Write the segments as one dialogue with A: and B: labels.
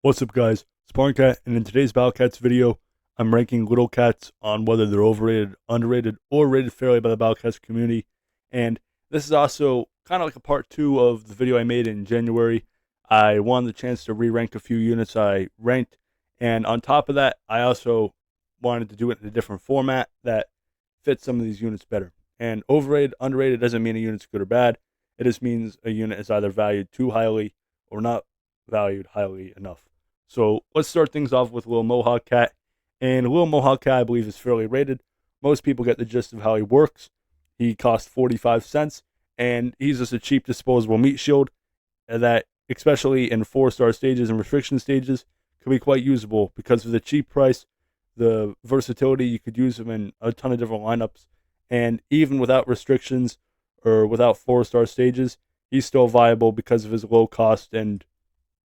A: What's up, guys? Sparring Cat, and in today's Battle Cats video, I'm ranking little cats on whether they're overrated, underrated, or rated fairly by the Battle Cats community. And this is also kind of like a part 2 of the video I made in January. I wanted the chance to re-rank a few units I ranked, and on top of that, I also wanted to do it in a different format that fits some of these units better. And overrated, underrated doesn't mean a unit's good or bad. It just means a unit is either valued too highly or not valued highly enough. So let's start things off with Little Mohawk Cat. And Little Mohawk Cat, I believe, is fairly rated. Most people get the gist of how he works. He costs 45 cents, and he's just a cheap disposable meat shield that, especially in 4-star stages and restriction stages, can be quite usable because of the cheap price, the versatility. You could use him in a ton of different lineups, and even without restrictions or without 4-star stages, he's still viable because of his low cost and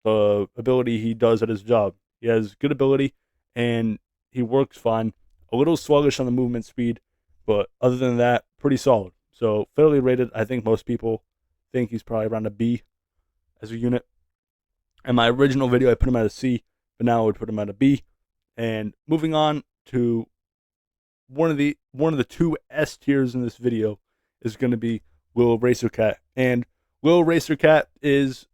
A: the ability he does at his job. He has good ability and he works fine. A little sluggish on the movement speed, but other than that, pretty solid. So fairly rated. I think most people think he's probably around a B as a unit. In my original video, I put him at a C, but now I would put him at a B. And moving on to one of the two S tiers in this video is going to be Little Racer Cat. And Little Racer Cat is,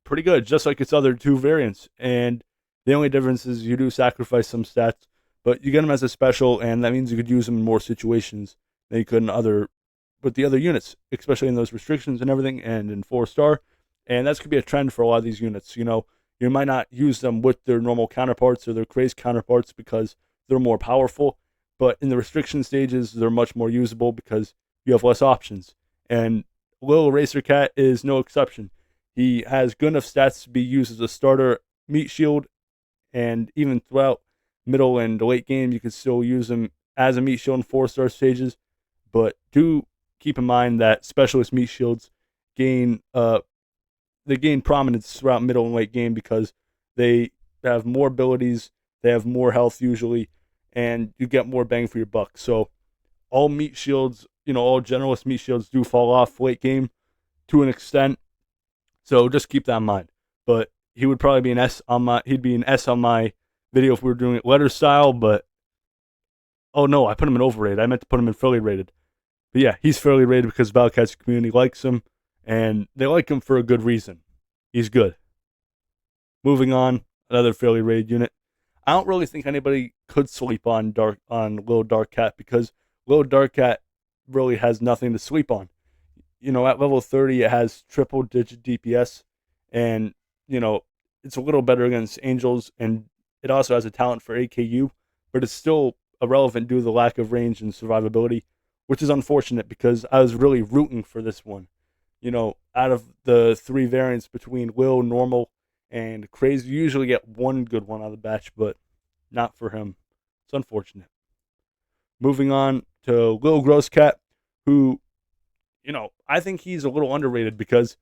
A: pretty good, just like its other two variants. And the only difference is you do sacrifice some stats, but you get them as a special, and that means you could use them in more situations than you could in the other units, especially in those restrictions and everything, and in 4-star. And that's could be a trend for a lot of these units. You might not use them with their normal counterparts or their crazed counterparts because they're more powerful, but in the restriction stages, they're much more usable because you have less options. And Little Racer Cat is no exception. He has good enough stats to be used as a starter meat shield, and even throughout middle and late game, you can still use him as a meat shield in 4-star stages. But do keep in mind that specialist meat shields gain prominence throughout middle and late game because they have more abilities, they have more health usually, and you get more bang for your buck. So all meat shields, all generalist meat shields do fall off late game to an extent. So just keep that in mind. But he would probably be an S on my video if we were doing it letter style, but oh no, I put him in overrated. I meant to put him in fairly rated. But yeah, he's fairly rated because Battle community likes him, and they like him for a good reason. He's good. Moving on, another fairly rated unit. I don't really think anybody could sleep on Little Dark Cat because Little Dark Cat really has nothing to sleep on. At level 30, it has triple digit DPS, and, it's a little better against angels, and it also has a talent for AKU, but it's still irrelevant due to the lack of range and survivability, which is unfortunate because I was really rooting for this one. Out of the 3 variants between Will, Normal, and Crazy, you usually get one good one out of the batch, but not for him. It's unfortunate. Moving on to Little Gross Cat, who, I think he's a little underrated because,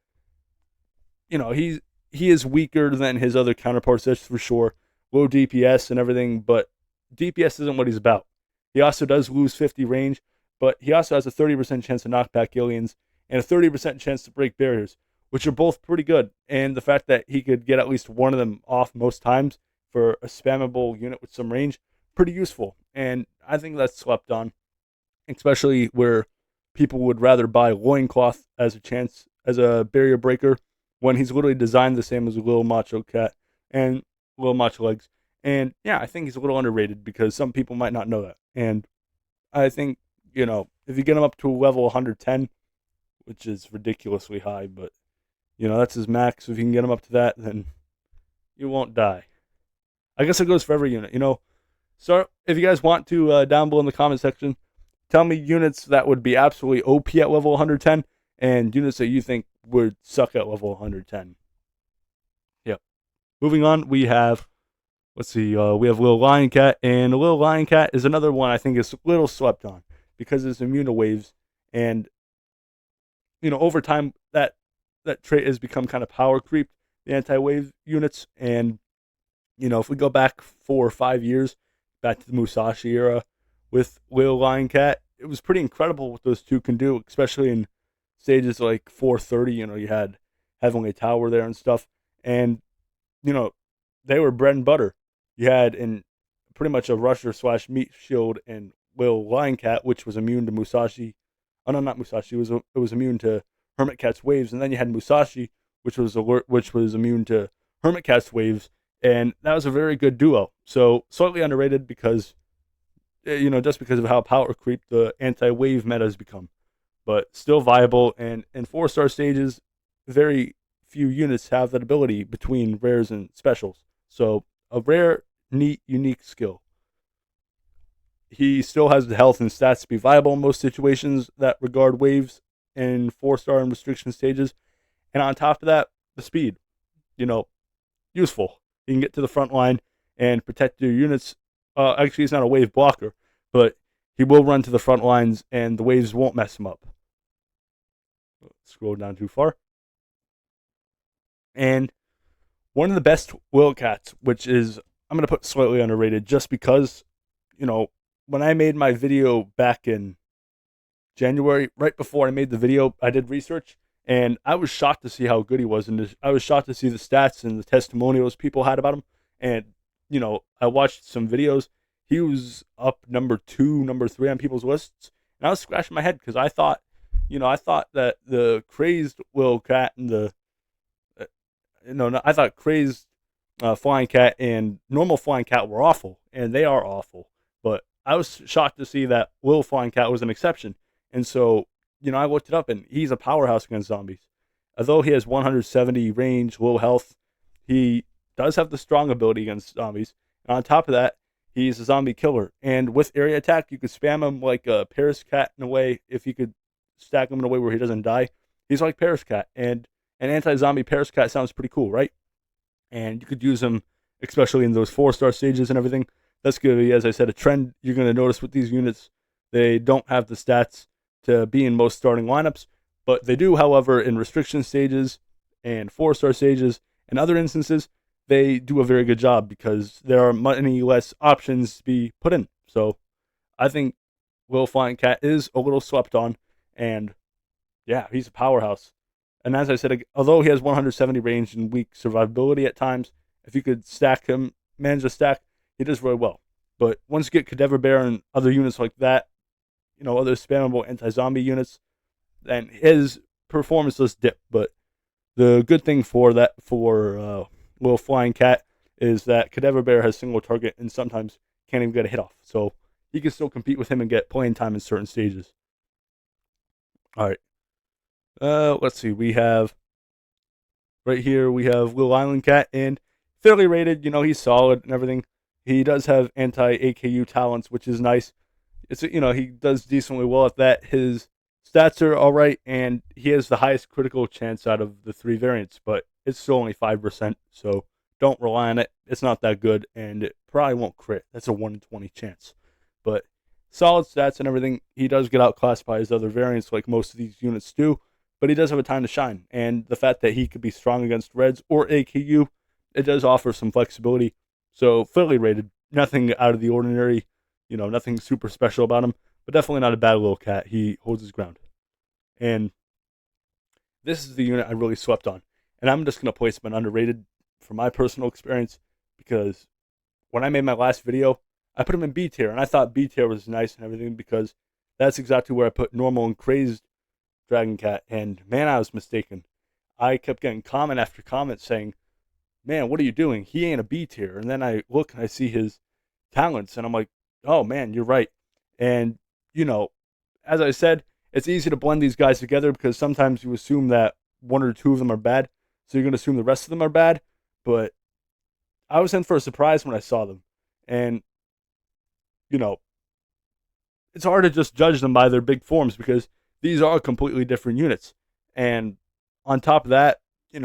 A: he is weaker than his other counterparts, that's for sure. Low DPS and everything, but DPS isn't what he's about. He also does lose 50 range, but he also has a 30% chance to knock back aliens and a 30% chance to break barriers, which are both pretty good. And the fact that he could get at least one of them off most times for a spammable unit with some range, pretty useful. And I think that's slept on, especially where people would rather buy Loincloth as a barrier breaker when he's literally designed the same as a Little Macho Cat and Little Macho Legs. And yeah, I think he's a little underrated because some people might not know that. And I think, if you get him up to a level 110, which is ridiculously high, but, that's his max. If you can get him up to that, then you won't die. I guess it goes for every unit, So if you guys want to, down below in the comment section, tell me units that would be absolutely OP at level 110 and units that you think would suck at level 110. Yep. Moving on, we have, we have Little Lion Cat, and Little Lion Cat is another one I think is a little slept on because it's immune to waves, and, over time that trait has become kind of power creep, the anti-wave units, and, if we go back 4 or 5 years, back to the Musashi era, with Little Lion Cat, it was pretty incredible what those two can do, especially in stages like 430. You had Heavenly Tower there and stuff. And you know, they were bread and butter. You had in pretty much a rusher slash meat shield and Will Lion Cat, which was immune to Musashi. Oh no, not Musashi. It was immune to Hermit Cat's waves, and then you had Musashi, which was immune to Hermit Cat's waves, and that was a very good duo. So slightly underrated because just because of how power creep the anti-wave meta has become, but still viable. And in 4-star stages, very few units have that ability between rares and specials. So a rare, neat, unique skill. He still has the health and stats to be viable in most situations that regard waves in 4-star and restriction stages. And on top of that, the speed. You know, useful. You can get to the front line and protect your units. Actually, he's not a wave blocker, but he will run to the front lines and the waves won't mess him up. Scroll down too far. And one of the best Wildcats, which is, I'm going to put slightly underrated just because, when I made my video back in January, right before I made the video, I did research and I was shocked to see how good he was. And I was shocked to see the stats and the testimonials people had about him. And, I watched some videos. He was up number 2, number 3 on people's lists. And I was scratching my head because I thought that the crazed Wildcat and I thought crazed flying cat and normal flying cat were awful, and they are awful. But I was shocked to see that Will Flying Cat was an exception. And so, I looked it up, and he's a powerhouse against zombies. Although he has 170 range, low health, he does have the strong ability against zombies. And on top of that, he's a zombie killer. And with area attack, you could spam him like a Paris Cat in a way, if you could stack him in a way where he doesn't die. He's like Paris Cat, and an anti-zombie Paris Cat sounds pretty cool, right? And you could use him, especially in those 4-star stages and everything. That's going to be, as I said, a trend you're going to notice with these units. They don't have the stats to be in most starting lineups, but they do, however, in restriction stages and 4-star stages and other instances, they do a very good job because there are many less options to be put in. So I think Will Flying Cat is a little slept on, and yeah, he's a powerhouse. And as I said, although he has 170 range and weak survivability at times, if you could manage a stack, he does very well. But once you get Cadaver Bear and other units like that, other spammable anti-zombie units, then his performance does dip. But the good thing for Will Flying Cat is that Cadaver Bear has single target and sometimes can't even get a hit off. So he can still compete with him and get playing time in certain stages. All right. Let's see. We have Little Island Cat, and fairly rated. He's solid and everything. He does have anti-AKU talents, which is nice. He does decently well at that. His stats are all right, and he has the highest critical chance out of the 3 variants, but it's still only 5%, so don't rely on it. It's not that good, and it probably won't crit. That's a 1 in 20 chance. But solid stats and everything. He does get outclassed by his other variants, like most of these units do, but he does have a time to shine. And the fact that he could be strong against Reds or AKU, it does offer some flexibility. So fairly rated. Nothing out of the ordinary, nothing super special about him, but definitely not a bad little cat. He holds his ground. And this is the unit I really slept on. And I'm just going to place him an underrated from my personal experience, because when I made my last video, I put him in B tier, and I thought B tier was nice and everything because that's exactly where I put normal and crazed Dragon Cat. And man, I was mistaken. I kept getting comment after comment saying, man, what are you doing? He ain't a B tier. And then I look and I see his talents, and I'm like, oh man, you're right. And, as I said, it's easy to blend these guys together because sometimes you assume that 1 or 2 of them are bad, so you're going to assume the rest of them are bad. But I was in for a surprise when I saw them. And, it's hard to just judge them by their big forms because these are completely different units. And on top of that, he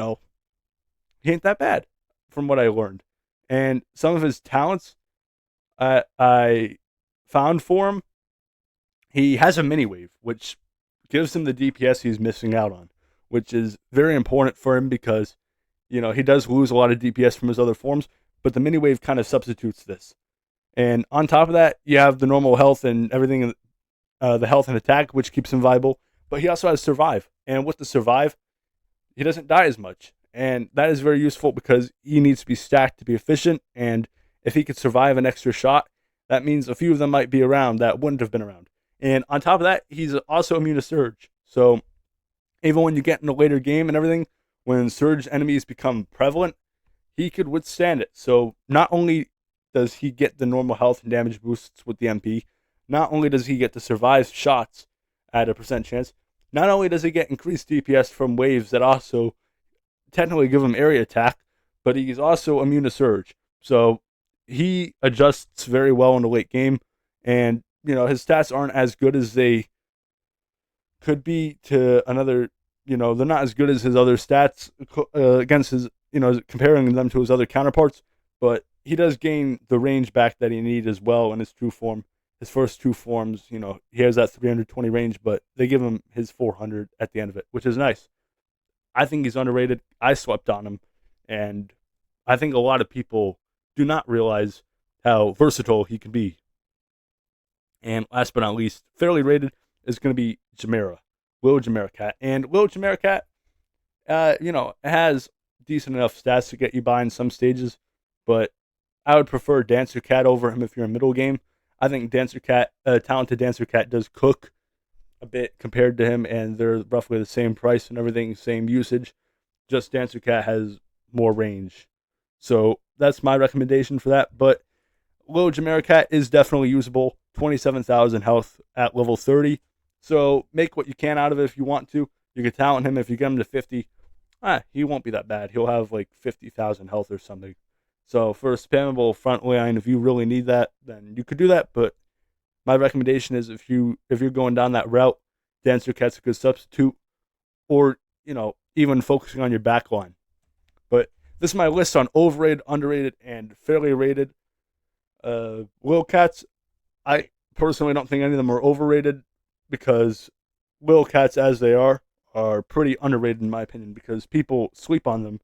A: ain't that bad from what I learned. And some of his talents I found for him, he has a mini wave, which gives him the DPS he's missing out on, which is very important for him because, he does lose a lot of DPS from his other forms, but the mini wave kind of substitutes this. And on top of that, you have the normal health and everything, the health and attack, which keeps him viable. But he also has survive. And with the survive, he doesn't die as much. And that is very useful because he needs to be stacked to be efficient. And if he could survive an extra shot, that means a few of them might be around that wouldn't have been around. And on top of that, he's also immune to surge. So even when you get in a later game and everything, when surge enemies become prevalent, he could withstand it. So not only does he get the normal health and damage boosts with the MP, not only does he get to survive shots at a percent chance, not only does he get increased DPS from waves that also technically give him area attack, but he's also immune to surge. So he adjusts very well in the late game, and his stats aren't as good as they could be to another. They're not as good as his other stats against his. Comparing them to his other counterparts, but he does gain the range back that he needs as well in his true form. His first two forms, he has that 320 range, but they give him his 400 at the end of it, which is nice. I think he's underrated. I slept on him, and I think a lot of people do not realize how versatile he can be. And last but not least, fairly rated is going to be Jamera, Lil Jamera Cat. And Lil Jamera Cat, has decent enough stats to get you by in some stages, but I would prefer Dancer Cat over him if you're in middle game. I think Talented Dancer Cat does cook a bit compared to him, and they're roughly the same price and everything, same usage. Just Dancer Cat has more range. So that's my recommendation for that. But Lil Jamera Cat is definitely usable. 27,000 health at level 30. So make what you can out of it if you want to. You can talent him if you get him to 50. He won't be that bad. He'll have like 50,000 health or something. So for a spammable front line, if you really need that, then you could do that. But my recommendation is if you're going down that route, Dancer Cat's a good substitute, or even focusing on your back line. But this is my list on overrated, underrated, and fairly rated Lil Cats. I personally don't think any of them are overrated because Lil Cats, as they are pretty underrated in my opinion because people sleep on them.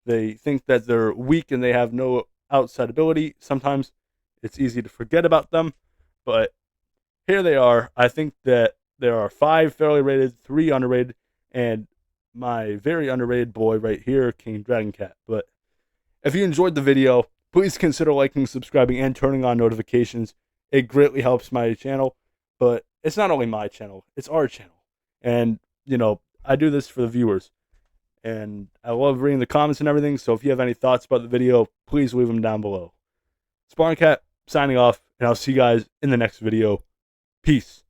A: They think that they're weak and they have no outside ability. Sometimes it's easy to forget about them, but here they are. I think that there are 5 fairly rated, 3 underrated, and my very underrated boy right here, King Dragon Cat. But if you enjoyed the video, please consider liking, subscribing, and turning on notifications. It greatly helps my channel, but it's not only my channel, it's our channel. And, I do this for the viewers. And I love reading the comments and everything, so if you have any thoughts about the video, please leave them down below. Sparring Cat, signing off, and I'll see you guys in the next video. Peace.